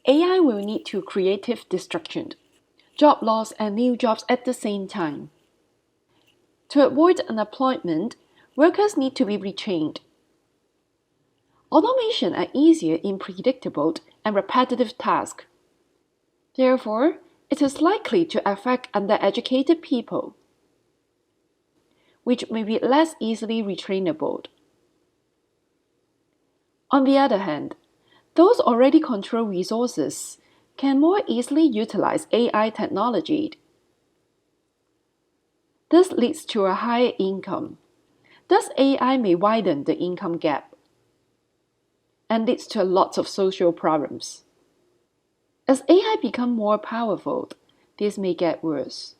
AI will lead to creative destruction, job loss and new jobs at the same time. To avoid unemployment, workers need to be retrained. Automation are easier in predictable and repetitive tasks. Therefore, it is likely to affect undereducated people, which may be less easily retrainable. On the other hand, those already control resources can more easily utilize AI technology. This leads to a higher income. Thus, AI may widen the income gap and leads to lots of social problems. As AI becomes more powerful, this may get worse.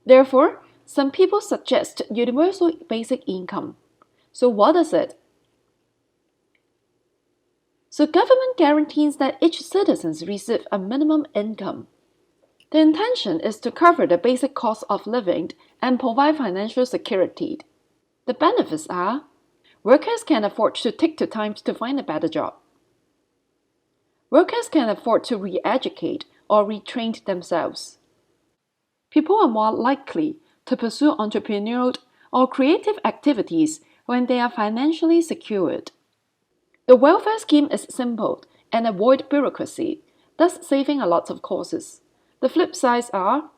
Therefore, some people suggest universal basic income. So what is it? So government guarantees that each citizen receives a minimum income. The intention is to cover the basic cost of living and provide financial security. The benefits are, workers can afford to take the time to find a better job. Workers can afford to re-educate or retrain themselves. People are more likely to pursue entrepreneurial or creative activities when they are financially secured. The welfare scheme is simple and avoid bureaucracy, thus saving a lot of costs. The flip sides are,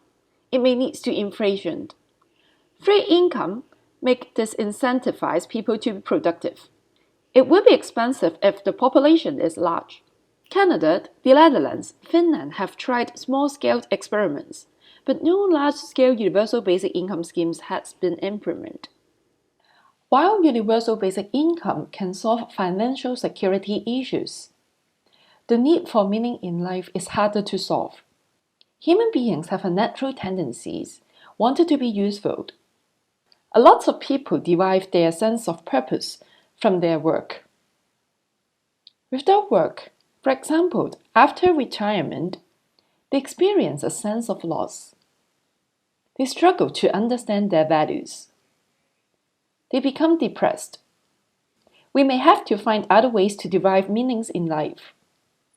it may lead to inflation. Free income make disincentivize people to be productive. It will be expensive if the population is large. Canada, the Netherlands, Finland have tried small-scale experiments, but no large-scale universal basic income schemes has been implemented. While universal basic income can solve financial security issues, the need for meaning in life is harder to solve. Human beings have a natural tendencies, wanted to be useful. A lot of people derive their sense of purpose from their work. Without work, for example, after retirement, they experience a sense of loss. They struggle to understand their values. They become depressed. We may have to find other ways to derive meanings in life.